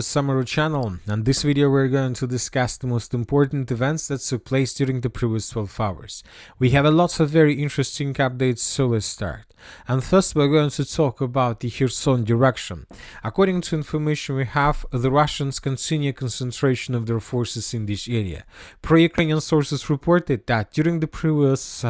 with Samaru channel, and this video we're going to discuss the most important events that took place during the previous 12 hours. We have a lot of very interesting updates, so let's start. And first we're going to talk about the Kherson direction. According to information we have, the Russians continue concentration of their forces in this area. Pro-Ukrainian sources reported that during the previous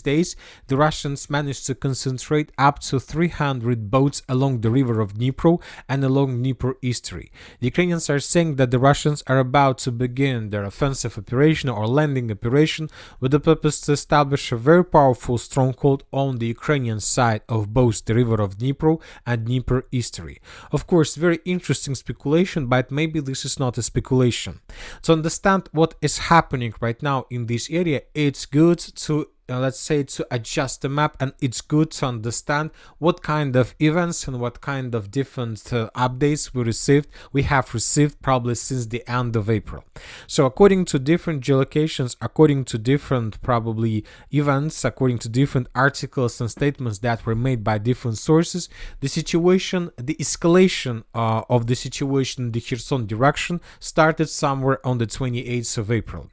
days, the Russians managed to concentrate up to 300 boats along the river of Dnipro and along Dnipro estuary. The Ukrainians are saying that the Russians are about to begin their offensive operation or landing operation with the purpose to establish a very powerful stronghold on the Ukrainian side of both the river of Dnipro and Dnipro estuary. Of course, very interesting speculation, but maybe this is not a speculation. To understand what is happening right now in this area, it's good to let's say to adjust the map, and it's good to understand what kind of events and what kind of different updates we have received probably since the end of April. So according to different geolocations, according to different probably events, according to different articles and statements that were made by different sources, the escalation of the situation in the Kherson direction started somewhere on the 28th of April.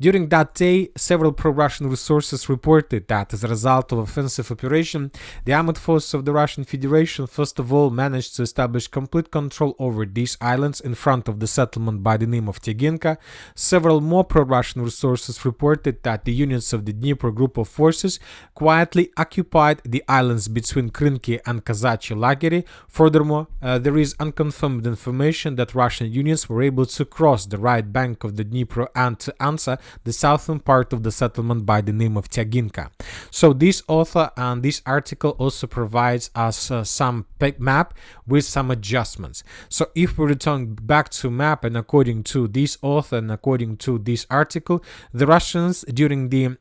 During that day, several pro-Russian resources reported that as a result of offensive operation, the armed forces of the Russian Federation first of all managed to establish complete control over these islands in front of the settlement by the name of Tyaginka. Several more pro-Russian resources reported that the units of the Dnipro group of forces quietly occupied the islands between Krynki and Kazachie Lageri. Furthermore, there is unconfirmed information that Russian units were able to cross the right bank of the Dnipro and to answer the southern part of the settlement by the name of Tyaginka. So this author and this article also provides us some map with some adjustments. So if we return back to map, and according to this author and according to this article, the Russians during the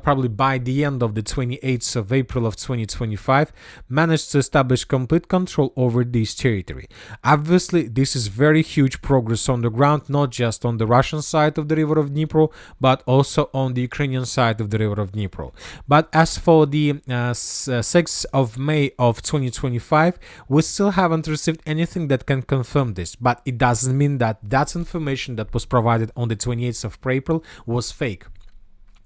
probably by the end of the 28th of April of 2025 managed to establish complete control over this territory. Obviously, this is very huge progress on the ground, not just on the Russian side of the river of Dnipro, but also on the Ukrainian side of the river of Dnipro. But as for the 6th of May of 2025, we still haven't received anything that can confirm this, but it doesn't mean that that information that was provided on the 28th of April was fake.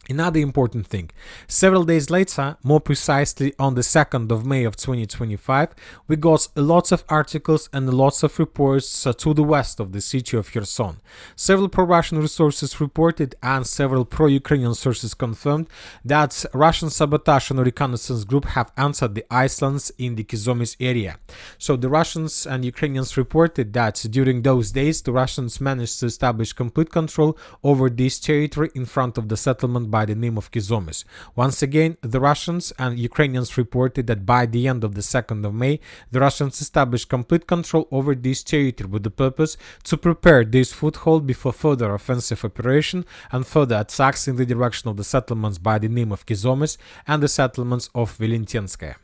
Another important thing, several days later, more precisely on the 2nd of May of 2025, we got lots of articles and lots of reports to the west of the city of Kherson. Several pro-Russian resources reported and several pro-Ukrainian sources confirmed that Russian sabotage and reconnaissance group have entered the islands in the Kyzyomys area. So the Russians and Ukrainians reported that during those days, the Russians managed to establish complete control over this territory in front of the settlement by the name of Kyzyomys. Once again, the Russians and Ukrainians reported that by the end of the 2nd of May, the Russians established complete control over this territory with the purpose to prepare this foothold before further offensive operation and further attacks in the direction of the settlements by the name of Kyzyomys and the settlements of Velentinskaya.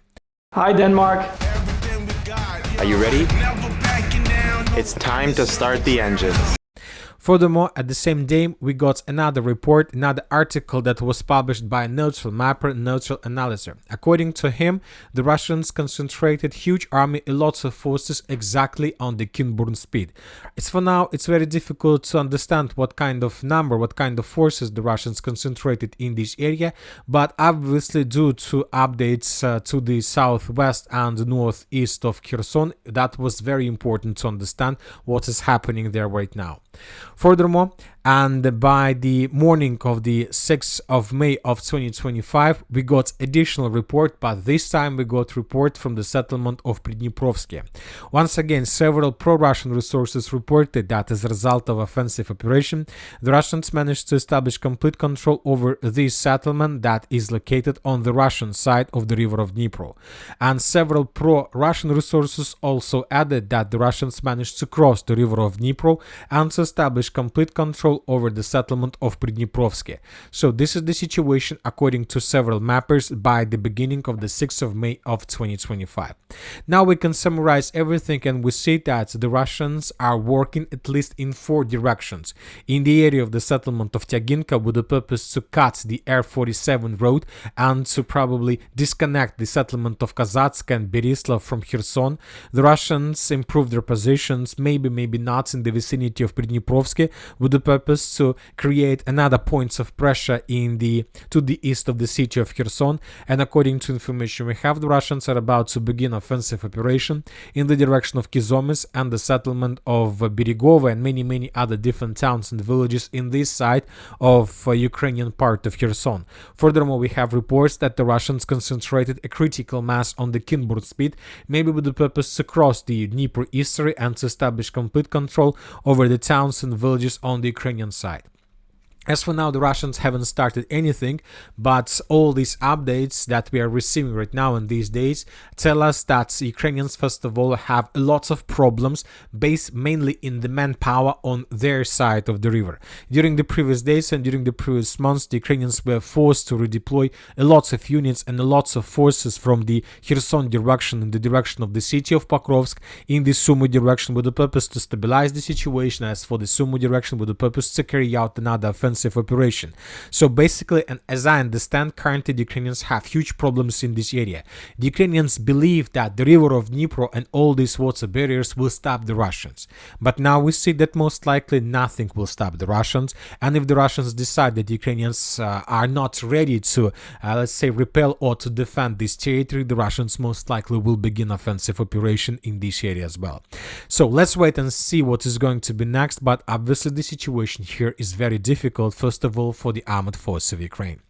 Hi Denmark. Are you ready? It's time to start the engines. Furthermore, at the same day, we got another report, another article that was published by a neutral mapper, neutral analyzer. According to him, the Russians concentrated huge army, lots of forces exactly on the Kinburn speed. For now, it's very difficult to understand what kind of number, what kind of forces the Russians concentrated in this area, but obviously due to updates to the southwest and northeast of Kherson, that was very important to understand what is happening there right now. Furthermore, and by the morning of the 6th of May of 2025, we got additional report, but this time we got report from the settlement of Pridniprovsky. Once again, several pro-Russian resources reported that as a result of offensive operation, the Russians managed to establish complete control over this settlement that is located on the Russian side of the river of Dnipro. And several pro-Russian resources also added that the Russians managed to cross the river of Dnipro and to establish complete control control over the settlement of Pridniprovsk. So this is the situation according to several mappers by the beginning of the 6th of May of 2025. Now we can summarize everything, and we see that the Russians are working at least in 4 directions. In the area of the settlement of Tyaginka, with the purpose to cut the R47 road and to probably disconnect the settlement of Kazatsk and Berislav from Kherson, the Russians improve their positions, maybe not, in the vicinity of Pridniprovsk, with the purpose to create another points of pressure to the east of the city of Kherson. And according to information we have, the Russians are about to begin offensive operation in the direction of Kizomys and the settlement of Beregovo and many other different towns and villages in this side of Ukrainian part of Kherson. Furthermore, we have reports that the Russians concentrated a critical mass on the Kinburg speed, maybe with the purpose to cross the Dnieper estuary and to establish complete control over the towns and villages on the Ukrainian side. As for now, the Russians haven't started anything, but all these updates that we are receiving right now in these days tell us that Ukrainians, first of all, have lots of problems based mainly in the manpower on their side of the river. During the previous days and during the previous months, the Ukrainians were forced to redeploy lots of units and lots of forces from the Kherson direction in the direction of the city of Pokrovsk in the Sumy direction with the purpose to stabilize the situation. As for the Sumy direction, with the purpose to carry out another offensive operation. So basically, and as I understand, currently the Ukrainians have huge problems in this area. The Ukrainians believe that the river of Dnipro and all these water barriers will stop the Russians. But now we see that most likely nothing will stop the Russians. And if the Russians decide that the Ukrainians are not ready to, let's say, repel or to defend this territory, the Russians most likely will begin offensive operation in this area as well. So let's wait and see what is going to be next. But obviously the situation here is very difficult, first of all, for the armed force of Ukraine.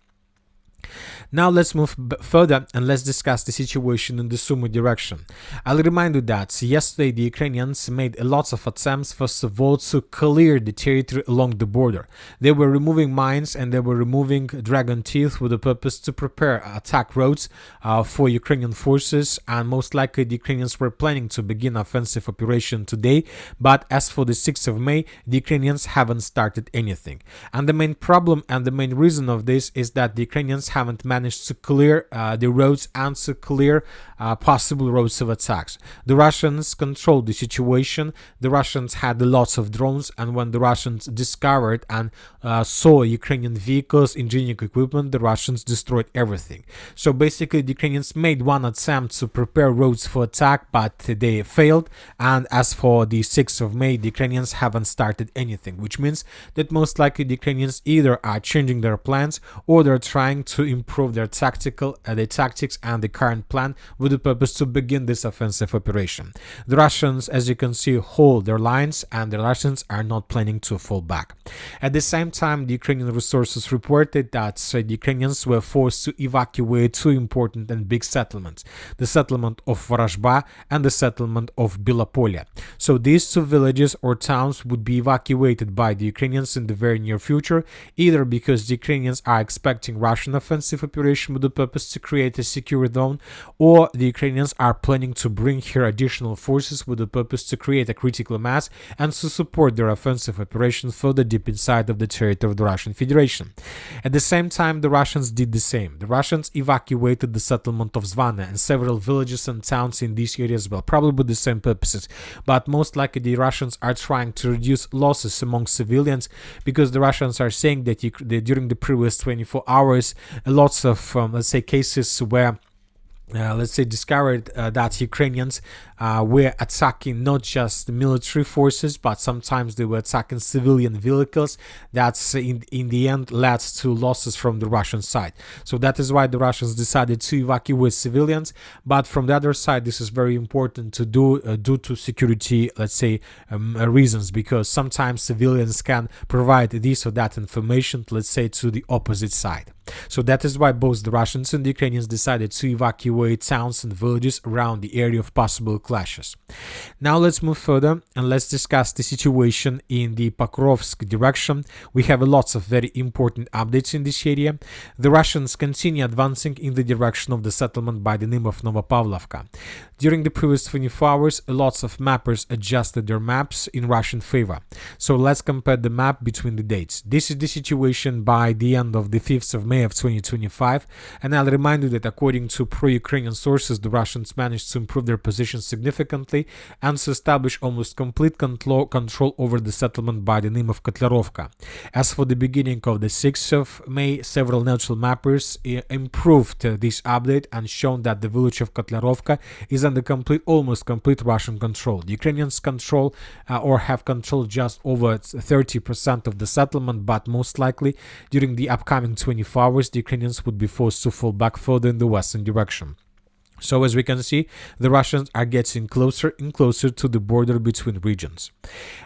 Now let's move further and let's discuss the situation in the Sumy direction. I'll remind you that yesterday the Ukrainians made lots of attempts, first of all, to clear the territory along the border. They were removing mines and they were removing dragon teeth with the purpose to prepare attack roads for Ukrainian forces, and most likely the Ukrainians were planning to begin offensive operation today. But as for the 6th of May, the Ukrainians haven't started anything. And the main problem and the main reason of this is that the Ukrainians haven't managed to clear the roads and to clear possible roads of attacks. The Russians controlled the situation. The Russians had lots of drones, and when the Russians discovered and saw Ukrainian vehicles, engineering equipment, the Russians destroyed everything. So basically the Ukrainians made one attempt to prepare roads for attack, but they failed. And as for the 6th of May, the Ukrainians haven't started anything, which means that most likely the Ukrainians either are changing their plans or they're trying to improve their tactics and the current plan with the purpose to begin this offensive operation. The Russians, as you can see, hold their lines, and the Russians are not planning to fall back. At the same time, the Ukrainian resources reported that the Ukrainians were forced to evacuate 2 important and big settlements, the settlement of Vorozhba and the settlement of Belopolye. So these 2 villages or towns would be evacuated by the Ukrainians in the very near future, either because the Ukrainians are expecting Russian offensive operation with the purpose to create a secure zone, or the Ukrainians are planning to bring here additional forces with the purpose to create a critical mass and to support their offensive operation further deep inside of the territory of the Russian Federation. At the same time, the Russians did the same. The Russians evacuated the settlement of Zvana and several villages and towns in this area as well, probably with the same purposes, but most likely the Russians are trying to reduce losses among civilians, because the Russians are saying that during the previous 24 hours, lots of, let's say, cases where discovered that Ukrainians were attacking not just military forces, but sometimes they were attacking civilian vehicles. That's in the end led to losses from the Russian side. So that is why the Russians decided to evacuate civilians. But from the other side, this is very important to do due to security, reasons, because sometimes civilians can provide this or that information, to the opposite side. So that is why both the Russians and the Ukrainians decided to evacuate towns and villages around the area of possible clashes. Now let's move further and let's discuss the situation in the Pokrovsk direction. We have lots of very important updates in this area. The Russians continue advancing in the direction of the settlement by the name of Novopavlovka. During the previous 24 hours, lots of mappers adjusted their maps in Russian favor. So let's compare the map between the dates. This is the situation by the end of the 5th of May of 2025, and I'll remind you that according to pro-Ukrainian sources, the Russians managed to improve their position significantly and to establish almost complete control over the settlement by the name of Kotlarovka. As for the beginning of the 6th of May, several neutral mappers improved this update and shown that the village of Kotlarovka is under almost complete Russian control. The Ukrainians control or have control just over 30% of the settlement, but most likely during the upcoming 24 hours, the Ukrainians would be forced to fall back further in the western direction. So as we can see, the Russians are getting closer and closer to the border between regions.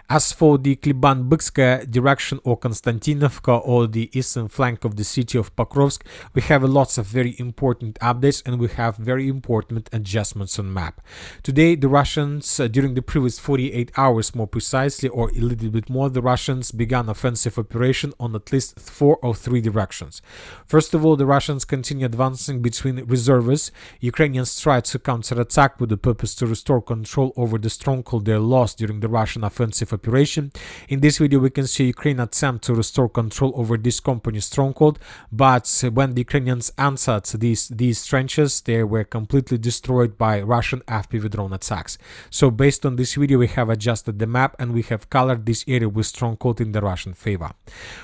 As for the Kliban-Bykskaya direction or Konstantinovka or the eastern flank of the city of Pokrovsk, we have lots of very important updates and we have very important adjustments on map. Today, the Russians, during the previous 48 hours more precisely, or a little bit more, the Russians began offensive operation on at least 4 or 3 directions. First of all, the Russians continue advancing between reserves. Ukrainians tried to counterattack with the purpose to restore control over the stronghold they lost during the Russian offensive operation. In this video, we can see Ukraine attempt to restore control over this company's stronghold, but when the Ukrainians answered these trenches, they were completely destroyed by Russian FPV drone attacks. So based on this video, we have adjusted the map and we have colored this area with stronghold in the Russian favor.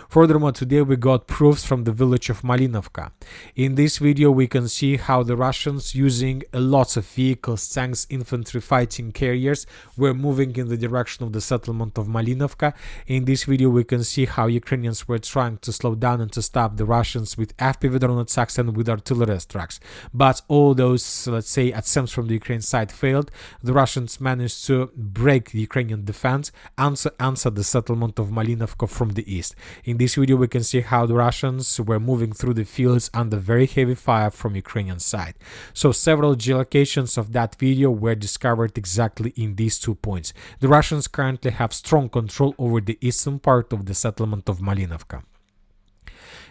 Furthermore, today we got proofs from the village of Malinovka. In this video, we can see how the Russians, using lots of vehicles, tanks, infantry, fighting carriers, were moving in the direction of the settlement of Malinovka. In this video, we can see how Ukrainians were trying to slow down and to stop the Russians with FPV drone attacks and with artillery strikes. But all those, let's say, attempts from the Ukraine side failed. The Russians managed to break the Ukrainian defense and to answer the settlement of Malinovka from the east. In this video, we can see how the Russians were moving through the fields under very heavy fire from Ukrainian side. So several geolocations of that video were discovered exactly in these 2 points. The Russians currently have strong control over the eastern part of the settlement of Malinovka.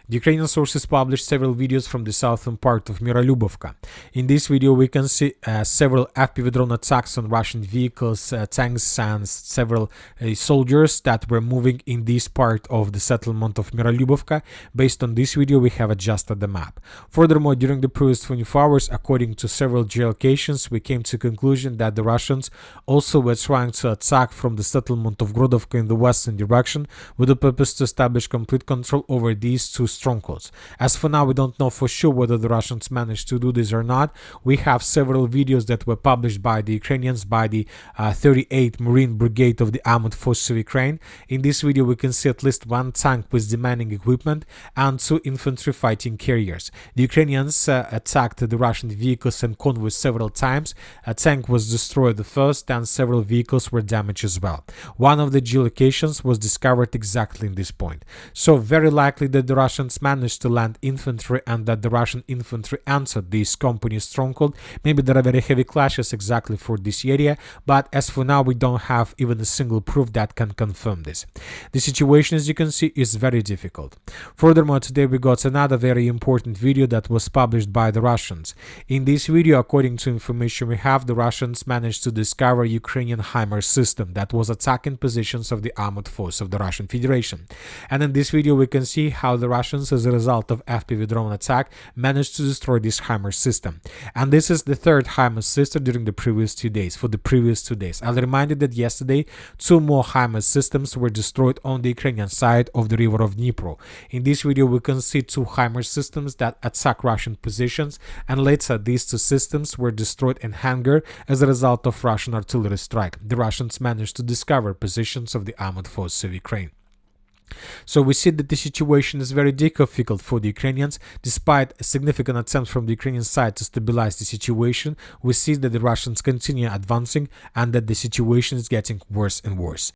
The Ukrainian sources published several videos from the southern part of Mirolubovka. In this video, we can see several FPV drone attacks on Russian vehicles, tanks, and several soldiers that were moving in this part of the settlement of Mirolubovka. Based on this video, we have adjusted the map. Furthermore, during the previous 24 hours, according to several geolocations, we came to the conclusion that the Russians also were trying to attack from the settlement of Grodovka in the western direction with the purpose to establish complete control over these 2 strongholds. As for now, we don't know for sure whether the Russians managed to do this or not. We have several videos that were published by the Ukrainians, by the 38th Marine Brigade of the Armored Forces of Ukraine. In this video, we can see at least 1 tank with demanding equipment and 2 infantry fighting carriers. The Ukrainians attacked the Russian vehicles and convoys several times. A tank was destroyed the first and several vehicles were damaged as well. One of the geolocations was discovered exactly in this point. So very likely that the Russians managed to land infantry and that the Russian infantry answered this company's stronghold. Maybe there are very heavy clashes exactly for this area, but as for now, we don't have even a single proof that can confirm this. The situation, as you can see, is very difficult. Furthermore, today we got another very important video that was published by the Russians. In this video, according to information we have, the Russians managed to discover Ukrainian HIMARS system that was attacking positions of the armored force of the Russian Federation. And in this video, we can see how the Russians, as a result of FPV drone attack, managed to destroy this HIMARS system. And this is the 3rd HIMARS system during the previous 2 days, I'll remind you that yesterday 2 more HIMARS systems were destroyed on the Ukrainian side of the river of Dnipro. In this video, we can see 2 HIMARS systems that attack Russian positions, and later these 2 systems were destroyed in hangar as a result of Russian artillery strike. The Russians managed to discover positions of the armored forces of Ukraine. So we see that the situation is very difficult for the Ukrainians. Despite significant attempts from the Ukrainian side to stabilize the situation, we see that the Russians continue advancing and that the situation is getting worse and worse.